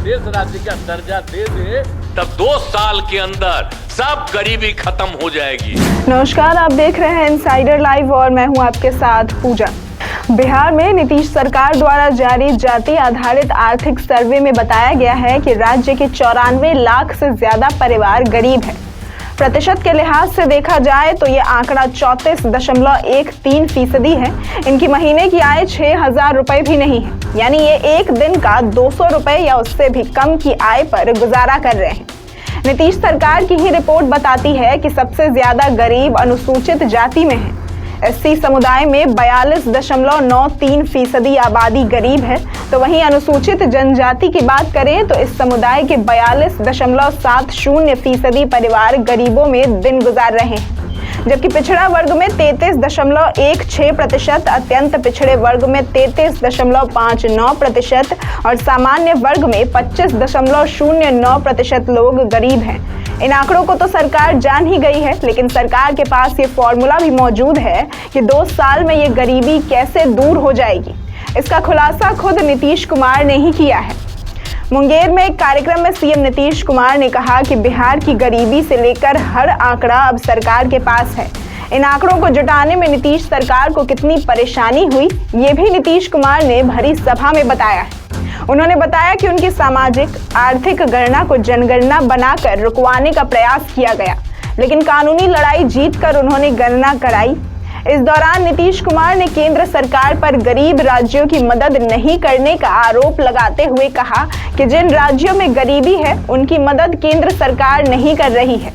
विशेष राज्य का दर्जा दे दे तब 2 साल के अंदर सब गरीबी खत्म हो जाएगी। नमस्कार, आप देख रहे हैं इनसाइडर लाइव और मैं हूं आपके साथ पूजा। बिहार में नीतीश सरकार द्वारा जारी जाति आधारित आर्थिक सर्वे में बताया गया है कि राज्य के 94 लाख से ज्यादा परिवार गरीब है। प्रतिशत के लिहाज से देखा जाए तो ये आंकड़ा 34.13% है। इनकी महीने की आय 6,000 रुपए भी नहीं है, यानी ये एक दिन का 200 रुपए या उससे भी कम की आय पर गुजारा कर रहे हैं। नीतीश सरकार की ही रिपोर्ट बताती है कि सबसे ज्यादा गरीब अनुसूचित जाति में है। एससी समुदाय में 42.93% आबादी गरीब है, तो वहीं अनुसूचित जनजाति की बात करें तो इस समुदाय के 42.70% परिवार गरीबों में दिन गुजार रहे हैं, जबकि पिछड़ा वर्ग में 33.16%, अत्यंत पिछड़े वर्ग में 33.59% और सामान्य वर्ग में 25.09% लोग गरीब हैं। इन आंकड़ों को तो सरकार जान ही गई है, लेकिन सरकार के पास ये फॉर्मूला भी मौजूद है कि 2 साल में ये गरीबी कैसे दूर हो जाएगी। इसका खुलासा खुद नीतीश कुमार ने ही किया है। मुंगेर में एक कार्यक्रम में सीएम नीतीश कुमार ने कहा कि बिहार की गरीबी से लेकर हर आंकड़ा अब सरकार के पास है। इन आंकड़ों को जुटाने में नीतीश सरकार को कितनी परेशानी हुई, ये भी नीतीश कुमार ने भरी सभा में बताया है। उन्होंने बताया कि उनकी सामाजिक आर्थिक गणना को जनगणना बनाकर रुकवाने का प्रयास किया गया, लेकिन कानूनी लड़ाई जीतकर उन्होंने गणना कराई। इस दौरान नीतीश कुमार ने केंद्र सरकार पर गरीब राज्यों की मदद नहीं करने का आरोप लगाते हुए कहा कि जिन राज्यों में गरीबी है उनकी मदद केंद्र सरकार नहीं कर रही है।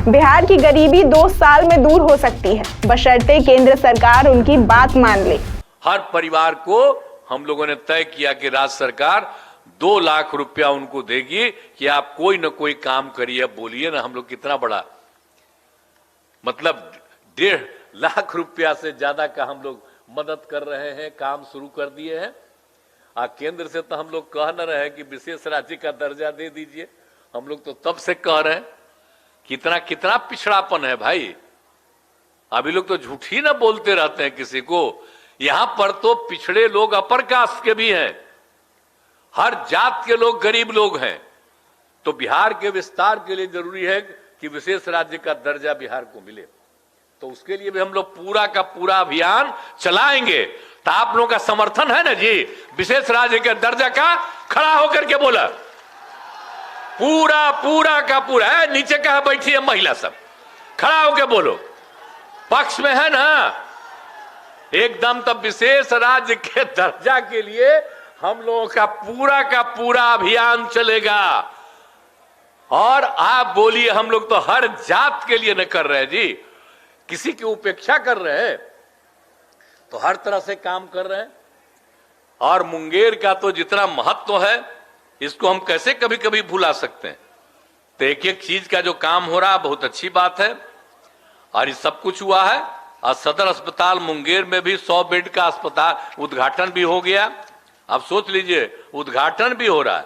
बिहार की गरीबी 2 साल में दूर हो सकती है, बशर्ते केंद्र सरकार उनकी बात मान ले। हर परिवार को हम लोगों ने तय किया कि राज्य सरकार 2 लाख रुपया उनको देगी कि आप कोई न कोई काम करिए। अब बोलिए ना, हम लोग कितना बड़ा, मतलब 1.5 लाख रुपया से ज्यादा का हम लोग मदद कर रहे हैं, काम शुरू कर दिए हैं। केंद्र से तो हम लोग कह न रहे हैं कि विशेष राज्य का दर्जा दे दीजिए, हम लोग तो तब से कह रहे हैं। कितना पिछड़ापन है भाई। अभी लोग तो झूठ ही ना बोलते रहते हैं किसी को। यहां पर तो पिछड़े लोग अपर कास्ट के भी हैं, हर जात के लोग गरीब लोग हैं। तो बिहार के विस्तार के लिए जरूरी है कि विशेष राज्य का दर्जा बिहार को मिले, तो उसके लिए भी हम लोग पूरा का पूरा अभियान चलाएंगे। तो आप लोगों का समर्थन है ना जी विशेष राज्य के दर्जा का? खड़ा होकर के बोला, पूरा का पूरा है। नीचे कहा बैठी है महिला सब, खड़ा होकर बोलो, पक्ष में है ना एकदम। तब विशेष राज्य के दर्जा के लिए हम लोगों का पूरा अभियान चलेगा। और आप बोलिए, हम लोग तो हर जात के लिए न कर रहे हैं जी, किसी की उपेक्षा कर रहे हैं, तो हर तरह से काम कर रहे हैं। और मुंगेर का तो जितना महत्व है, इसको हम कैसे कभी कभी भुला सकते हैं। तो एक चीज का जो काम हो रहा है बहुत अच्छी बात है। और ये सब कुछ हुआ है। और सदर अस्पताल मुंगेर में भी 100 बेड का अस्पताल उद्घाटन भी हो गया। अब सोच लीजिए, उद्घाटन भी हो रहा है।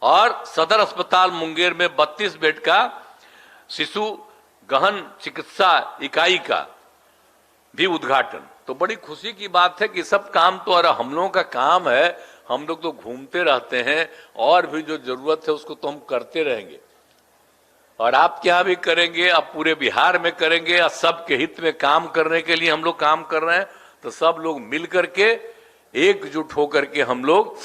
और सदर अस्पताल मुंगेर में 32 बेड का शिशु गहन चिकित्सा इकाई का भी उद्घाटन। तो बड़ी खुशी की बात है कि सब काम तो और हम लोगों का काम है। हम लोग तो घूमते रहते हैं, और भी जो जरूरत है उसको तो हम करते रहेंगे। और आप क्या भी करेंगे, अब पूरे बिहार में करेंगे। और सबके हित में काम करने के लिए हम लोग काम कर रहे हैं। तो सब लोग मिल करके एकजुट होकर के हम लोग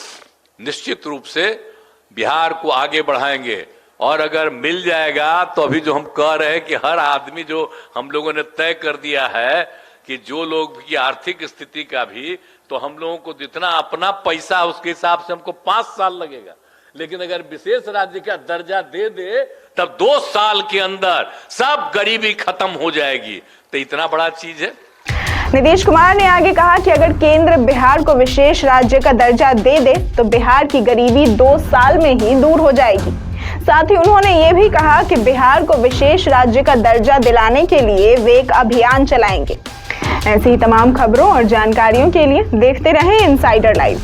निश्चित रूप से बिहार को आगे बढ़ाएंगे। और अगर मिल जाएगा तो अभी जो हम कह रहे हैं कि हर आदमी, जो हम लोगों ने तय कर दिया है कि जो लोग की आर्थिक स्थिति का भी, तो हम लोगों को जितना अपना पैसा उसके हिसाब से हमको 5 साल लगेगा। लेकिन अगर विशेष राज्य का दर्जा दे दे तब 2 साल के अंदर सब गरीबी खत्म हो जाएगी। तो इतना बड़ा चीज है। नीतीश कुमार ने आगे कहा कि अगर केंद्र बिहार को विशेष राज्य का दर्जा दे दे तो बिहार की गरीबी 2 साल में ही दूर हो जाएगी। साथ ही उन्होंने ये भी कहा कि बिहार को विशेष राज्य का दर्जा दिलाने के लिए वे एक अभियान चलाएंगे। ऐसी ही तमाम खबरों और जानकारियों के लिए देखते रहें इनसाइडर लाइव।